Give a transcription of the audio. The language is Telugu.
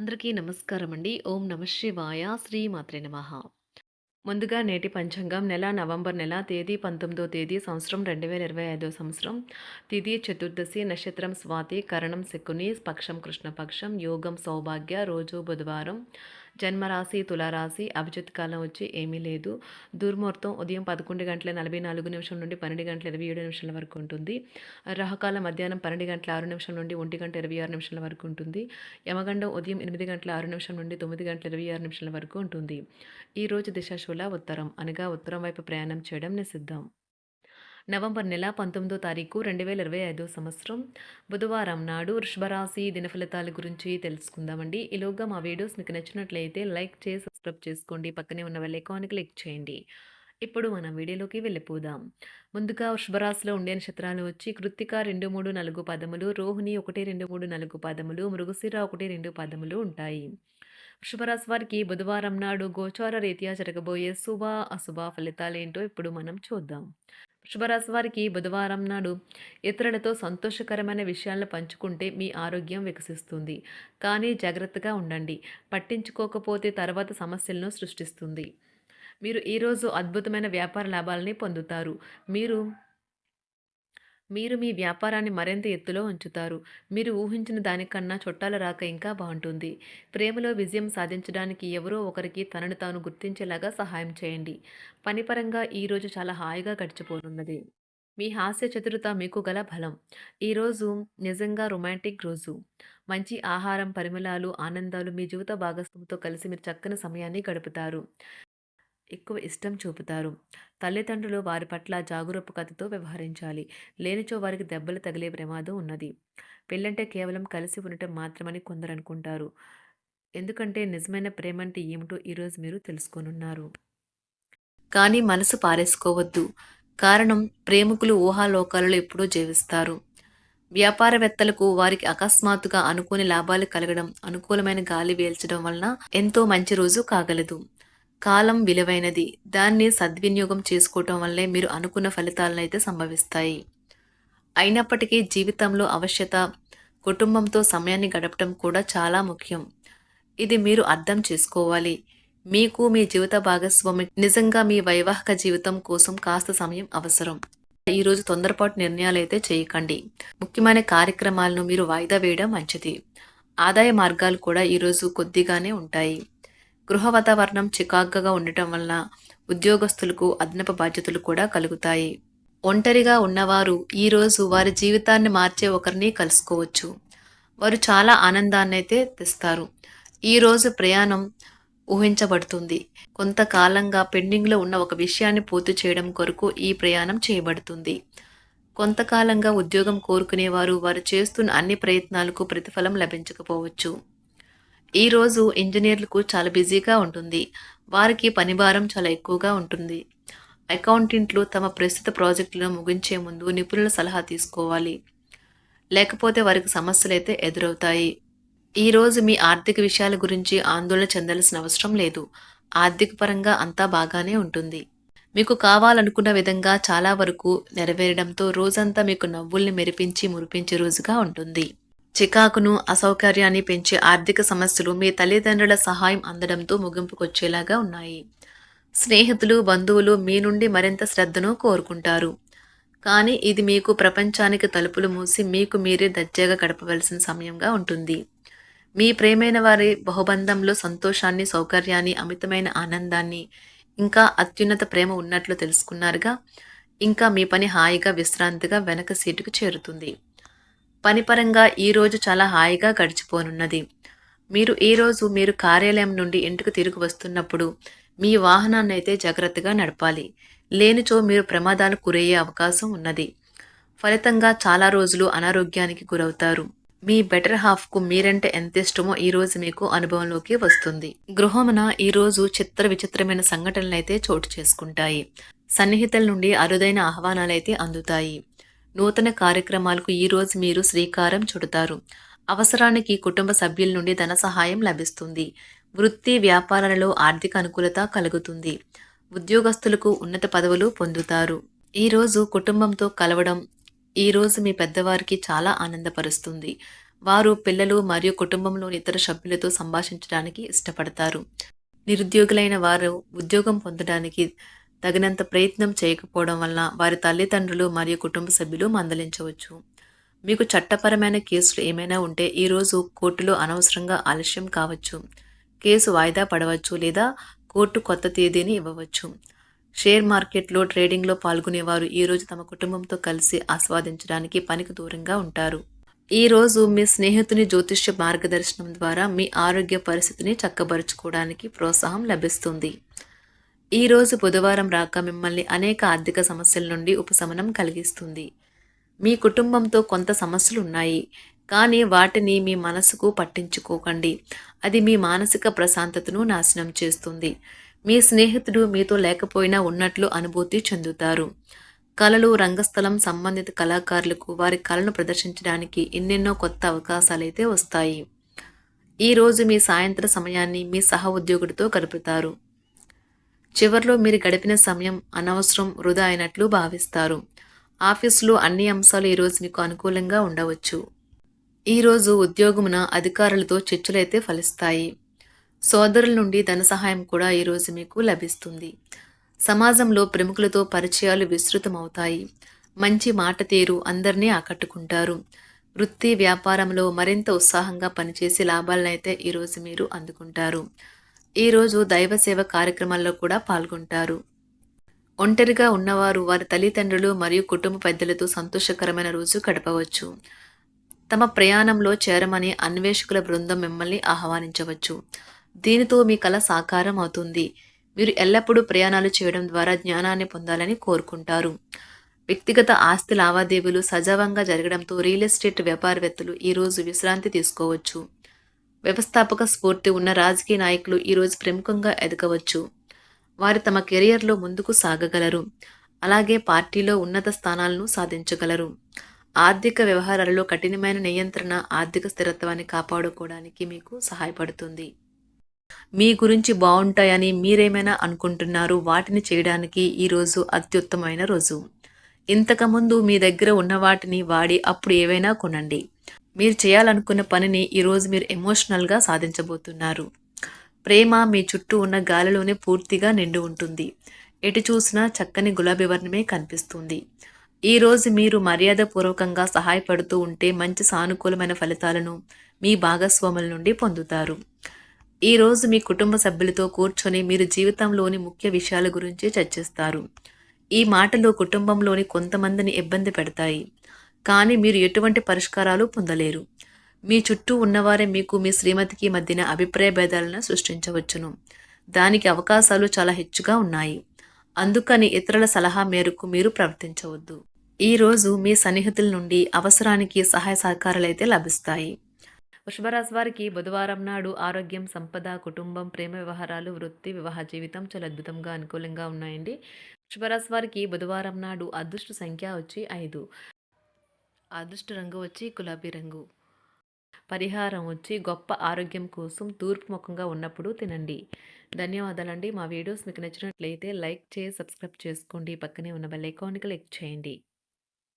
అందరికీ నమస్కారం అండి. ఓం నమః శివాయ. శ్రీ మాత్రే నమః. ముందుగా నేటి పంచాంగం నెల నవంబర్ నెల తేదీ 19వ తేదీ సంవత్సరం 2025 సంవత్సరం. తిథి చతుర్దశి, నక్షత్రం స్వాతి, కరణం శకుని, పక్షం కృష్ణపక్షం, యోగం సౌభాగ్య, రోజు బుధవారం, జన్మరాశి తులారాశి, అభిజిత్ కాలం వచ్చి ఏమీ లేదు. దుర్ముహూర్తం ఉదయం 11:44 నుండి 12:27 వరకు ఉంటుంది. రాహుకాలం మధ్యాహ్నం 12:06 నుండి 1:26 వరకు ఉంటుంది. యమగండం ఉదయం 8:06 నుండి 9:26 వరకు ఉంటుంది. ఈ రోజు దిశాశూల ఉత్తరం అనగా ఉత్తరం వైపు ప్రయాణం చేయడం నిషిద్ధం. నవంబర్ నెల 19వ తారీఖు 2025 సంవత్సరం బుధవారం నాడు వృషభరాశి దినఫలితాల గురించి తెలుసుకుందామండి. ఈలోగా మా వీడియోస్ మీకు నచ్చినట్లయితే లైక్ చేసి సబ్స్క్రైబ్ చేసుకోండి. పక్కనే ఉన్న బెల్ ఐకాన్ క్లిక్ చేయండి. ఇప్పుడు మనం వీడియోలోకి వెళ్ళిపోదాం. ముందుగా వృషభరాశిలో ఉండే నక్షత్రాలు వచ్చి కృత్తిక 2, 3, 4 పదములు, రోహిణి 1, 2, 3, 4 పదములు, మృగశిర 1, 2 పదములు ఉంటాయి. వృషభరాశి వారికి బుధవారం నాడు గోచార రీత్యా జరగబోయే శుభ అశుభ ఫలితాలేంటో ఇప్పుడు మనం చూద్దాం. వృషభరాశి వారికి బుధవారం నాడు ఇతరులతో సంతోషకరమైన విషయాలను పంచుకుంటే మీ ఆరోగ్యం వికసిస్తుంది. కానీ జాగ్రత్తగా ఉండండి. పట్టించుకోకపోతే తర్వాత సమస్యలను సృష్టిస్తుంది. మీరు ఈరోజు అద్భుతమైన వ్యాపార లాభాలని పొందుతారు. మీరు మీరు మీ వ్యాపారాన్ని మరింత ఎత్తులో ఉంచుతారు. మీరు ఊహించిన దానికన్నా చుట్టాల రాక ఇంకా బాగుంటుంది. ప్రేమలో విజయం సాధించడానికి ఎవరో ఒకరికి తనను తాను గుర్తించేలాగా సహాయం చేయండి. పనిపరంగా ఈరోజు చాలా హాయిగా గడిచిపోనున్నది. మీ హాస్య చతురత మీకు గల బలం. ఈరోజు నిజంగా రొమాంటిక్ రోజు. మంచి ఆహారం, పరిమళాలు, ఆనందాలు మీ జీవిత భాగస్వామితో కలిసి మీరు చక్కని సమయాన్ని గడుపుతారు. ఎక్కువ ఇష్టం చూపుతారు. తల్లిదండ్రులు వారి పట్ల జాగరూకతతో వ్యవహరించాలి. లేనిచో వారికి దెబ్బలు తగిలే ప్రమాదం ఉన్నది. పెళ్ళంటే కేవలం కలిసి ఉండటం మాత్రమని కొందరు అనుకుంటారు. ఎందుకంటే నిజమైన ప్రేమ అంటే ఏమిటో ఈరోజు మీరు తెలుసుకోనున్నారు. కానీ మనసు పారేసుకోవద్దు. కారణం ప్రేమికులు ఊహాలోకాలలో ఎప్పుడూ జీవిస్తారు. వ్యాపారవేత్తలకు వారికి అకస్మాత్తుగా అనుకోని లాభాలు కలగడం, అనుకూలమైన గాలి వీల్చడం వలన ఎంతో మంచి రోజు కాగలదు. కాలం విలువైనది. దాన్ని సద్వినియోగం చేసుకోవటం వల్లే మీరు అనుకున్న ఫలితాలనైతే సంభవిస్తాయి. అయినప్పటికీ జీవితంలో అవశ్యత, కుటుంబంతో సమయాన్ని గడపటం కూడా చాలా ముఖ్యం. ఇది మీరు అర్థం చేసుకోవాలి. మీకు మీ జీవిత భాగస్వామి నిజంగా మీ వైవాహిక జీవితం కోసం కాస్త సమయం అవసరం. ఈరోజు తొందరపాటు నిర్ణయాలైతే చేయకండి. ముఖ్యమైన కార్యక్రమాలను మీరు వాయిదా వేయడం మంచిది. ఆదాయ మార్గాలు కూడా ఈరోజు కొద్దిగానే ఉంటాయి. గృహ వాతావరణం చికాకుగా ఉండటం వలన ఉద్యోగస్తులకు అదనపు బాధ్యతలు కూడా కలుగుతాయి. ఒంటరిగా ఉన్నవారు ఈరోజు వారి జీవితాన్ని మార్చే ఒకరిని కలుసుకోవచ్చు. వారు చాలా ఆనందాన్ని అయితే తెస్తారు. ఈరోజు ప్రయాణం ఊహించబడుతుంది. కొంతకాలంగా పెండింగ్లో ఉన్న ఒక విషయాన్ని పూర్తి చేయడం కొరకు ఈ ప్రయాణం చేయబడుతుంది. కొంతకాలంగా ఉద్యోగం కోరుకునేవారు వారు చేస్తున్న అన్ని ప్రయత్నాలకు ప్రతిఫలం లభించకపోవచ్చు. ఈరోజు ఇంజనీర్లకు చాలా బిజీగా ఉంటుంది. వారికి పనిభారం చాలా ఎక్కువగా ఉంటుంది. అకౌంటెంట్లు తమ ప్రస్తుత ప్రాజెక్టులను ముగించే ముందు నిపుణుల సలహా తీసుకోవాలి. లేకపోతే వారికి సమస్యలైతే ఎదురవుతాయి. ఈరోజు మీ ఆర్థిక విషయాల గురించి ఆందోళన చెందాల్సిన అవసరం లేదు. ఆర్థిక పరంగా అంతా బాగానే ఉంటుంది. మీకు కావాలనుకున్న విధంగా చాలా వరకు నెరవేరడంతో రోజంతా మీకు నవ్వుల్ని మెరిపించి మురిపించే రోజుగా ఉంటుంది. చికాకును, అసౌకర్యాన్ని పెంచే ఆర్థిక సమస్యలు మీ తల్లిదండ్రుల సహాయం అందడంతో ముగింపుకొచ్చేలాగా ఉన్నాయి. స్నేహితులు, బంధువులు మీ నుండి మరింత శ్రద్ధను కోరుకుంటారు. కానీ ఇది మీకు ప్రపంచానికి తలుపులు మూసి మీకు మీరే దర్జాగా గడపవలసిన సమయంగా ఉంటుంది. మీ ప్రేమైన వారి బహుబంధంలో సంతోషాన్ని, సౌకర్యాన్ని, అమితమైన ఆనందాన్ని, ఇంకా అత్యున్నత ప్రేమ ఉన్నట్లు తెలుసుకున్నారుగా. ఇంకా మీ పని హాయిగా, విశ్రాంతిగా వెనక సీటుకు చేరుతుంది. పనిపరంగా ఈరోజు చాలా హాయిగా గడిచిపోనున్నది. మీరు కార్యాలయం నుండి ఇంటికి తిరిగి వస్తున్నప్పుడు మీ వాహనాన్ని అయితే జాగ్రత్తగా నడపాలి. లేనిచో మీరు ప్రమాదాలు గురయ్యే అవకాశం ఉన్నది. ఫలితంగా చాలా రోజులు అనారోగ్యానికి గురవుతారు. మీ బెటర్ హాఫ్కు మీరంటే ఎంత ఇష్టమో ఈరోజు మీకు అనుభవంలోకి వస్తుంది. గృహమున ఈరోజు విచిత్రమైన సంఘటనలైతే చోటు చేసుకుంటాయి. సన్నిహితుల నుండి అరుదైన ఆహ్వానాలైతే అందుతాయి. నూతన కార్యక్రమాలకు ఈరోజు మీరు శ్రీకారం చుడతారు. అవసరానికి కుటుంబ సభ్యుల నుండి ధన సహాయం లభిస్తుంది. వృత్తి వ్యాపారాలలో ఆర్థిక అనుకూలత కలుగుతుంది. ఉద్యోగస్తులకు ఉన్నత పదవులు పొందుతారు. ఈరోజు కుటుంబంతో కలవడం ఈరోజు మీ పెద్దవారికి చాలా ఆనందపరుస్తుంది. వారు పిల్లలు మరియు కుటుంబంలోని ఇతర సభ్యులతో సంభాషించడానికి ఇష్టపడతారు. నిరుద్యోగులైన వారు ఉద్యోగం పొందడానికి తగినంత ప్రయత్నం చేయకపోవడం వలన వారి తల్లిదండ్రులు మరియు కుటుంబ సభ్యులు మందలించవచ్చు. మీకు చట్టపరమైన కేసులు ఏమైనా ఉంటే ఈరోజు కోర్టులో అనవసరంగా ఆలస్యం కావచ్చు. కేసు వాయిదా పడవచ్చు లేదా కోర్టు కొత్త తేదీని ఇవ్వవచ్చు. షేర్ మార్కెట్లో ట్రేడింగ్లో పాల్గొనేవారు ఈరోజు తమ కుటుంబంతో కలిసి ఆస్వాదించడానికి పనికి దూరంగా ఉంటారు. ఈరోజు మీ స్నేహితుని జ్యోతిష్య మార్గదర్శనం ద్వారా మీ ఆరోగ్య పరిస్థితిని చక్కబరుచుకోవడానికి ప్రోత్సాహం లభిస్తుంది. ఈరోజు బుధవారం రాక మిమ్మల్ని అనేక ఆర్థిక సమస్యల నుండి ఉపశమనం కలిగిస్తుంది. మీ కుటుంబంతో కొంత సమస్యలు ఉన్నాయి, కానీ వాటిని మీ మనసుకు పట్టించుకోకండి. అది మీ మానసిక ప్రశాంతతను నాశనం చేస్తుంది. మీ స్నేహితుడు మీతో లేకపోయినా ఉన్నట్లు అనుభూతి చెందుతారు. కళలు, రంగస్థలం సంబంధిత కళాకారులకు వారి కళను ప్రదర్శించడానికి ఎన్నెన్నో కొత్త అవకాశాలైతే వస్తాయి. ఈరోజు మీ సాయంత్ర సమయాన్ని మీ సహ ఉద్యోగుడితో గడుపుతారు. చివర్లో మీరు గడిపిన సమయం అనవసరం, వృధా అయినట్లు భావిస్తారు. ఆఫీసులో అన్ని అంశాలు ఈరోజు మీకు అనుకూలంగా ఉండవచ్చు. ఈరోజు ఉద్యోగమున అధికారులతో చర్చలైతే ఫలిస్తాయి. సోదరుల నుండి ధన సహాయం కూడా ఈరోజు మీకు లభిస్తుంది. సమాజంలో ప్రముఖులతో పరిచయాలు విస్తృతమవుతాయి. మంచి మాట తీరు అందరినీ ఆకట్టుకుంటారు. వృత్తి వ్యాపారంలో మరింత ఉత్సాహంగా పనిచేసి లాభాలనైతే ఈరోజు మీరు అందుకుంటారు. ఈరోజు దైవ సేవ కార్యక్రమాల్లో కూడా పాల్గొంటారు. ఒంటరిగా ఉన్నవారు వారి తల్లిదండ్రులు మరియు కుటుంబ పెద్దలతో సంతోషకరమైన రోజు గడపవచ్చు. తమ ప్రయాణంలో చేరమని అన్వేషకుల బృందం మిమ్మల్ని ఆహ్వానించవచ్చు. దీనితో మీ కల సాకారం అవుతుంది. మీరు ఎల్లప్పుడూ ప్రయాణాలు చేయడం ద్వారా జ్ఞానాన్ని పొందాలని కోరుకుంటారు. వ్యక్తిగత ఆస్తి లావాదేవీలు సజావంగా జరగడంతో రియల్ ఎస్టేట్ వ్యాపారవేత్తలు ఈరోజు విశ్రాంతి తీసుకోవచ్చు. వ్యవస్థాపక స్ఫూర్తి ఉన్న రాజకీయ నాయకులు ఈరోజు ప్రముఖంగా ఎదగవచ్చు. వారు తమ కెరియర్లో ముందుకు సాగగలరు. అలాగే పార్టీలో ఉన్నత స్థానాలను సాధించగలరు. ఆర్థిక వ్యవహారాలలో కఠినమైన నియంత్రణ ఆర్థిక స్థిరత్వాన్ని కాపాడుకోవడానికి మీకు సహాయపడుతుంది. మీ గురించి బాగుంటాయని మీరేమైనా అనుకుంటున్నారు, వాటిని చేయడానికి ఈరోజు అత్యుత్తమైన రోజు. ఇంతకుముందు మీ దగ్గర ఉన్న వాటిని వాడి అప్పుడు ఏవైనా కొనండి. మీరు చేయాలనుకున్న పనిని ఈరోజు మీరు ఎమోషనల్గా సాధించబోతున్నారు. ప్రేమ మీ చుట్టూ ఉన్న గాలిలోనే పూర్తిగా నిండి ఉంటుంది. ఎటు చూసినా చక్కని గులాబీ వర్ణమే కనిపిస్తుంది. ఈరోజు మీరు మర్యాదపూర్వకంగా సహాయపడుతూ ఉంటే మంచి సానుకూలమైన ఫలితాలను మీ భాగస్వాముల నుండి పొందుతారు. ఈరోజు మీ కుటుంబ సభ్యులతో కూర్చొని మీరు జీవితంలోని ముఖ్య విషయాల గురించి చర్చిస్తారు. ఈ మాటలు కుటుంబంలోని కొంతమందిని ఇబ్బంది పెడతాయి, కానీ మీరు ఎటువంటి పరిష్కారాలు పొందలేరు. మీ చుట్టూ ఉన్నవారే మీకు మీ శ్రీమతికి మధ్యన అభిప్రాయ భేదాలను సృష్టించవచ్చును. దానికి అవకాశాలు చాలా హెచ్చుగా ఉన్నాయి. అందుకని ఇతరుల సలహా మేరకు మీరు ప్రవర్తించవద్దు. ఈరోజు మీ సన్నిహితుల నుండి అవసరానికి సహాయ సహకారాలైతే లభిస్తాయి. వృషభరాశి వారికి బుధవారం నాడు ఆరోగ్యం, సంపద, కుటుంబం, ప్రేమ వ్యవహారాలు, వృత్తి, వివాహ జీవితం చాలా అద్భుతంగా అనుకూలంగా ఉన్నాయండి. వృషభరాశి వారికి బుధవారం నాడు అదృష్ట సంఖ్య వచ్చి 5, అదృష్ట రంగు వచ్చి గులాబీ రంగు. పరిహారం వచ్చి గొప్ప ఆరోగ్యం కోసం తూర్పు ముఖంగా ఉన్నప్పుడు తినండి. ధన్యవాదాలండి. మా వీడియోస్ మీకు నచ్చినట్లయితే లైక్ చేసి సబ్స్క్రైబ్ చేసుకోండి. పక్కనే ఉన్న బెల్ ఐకాన్ని క్లిక్ చేయండి.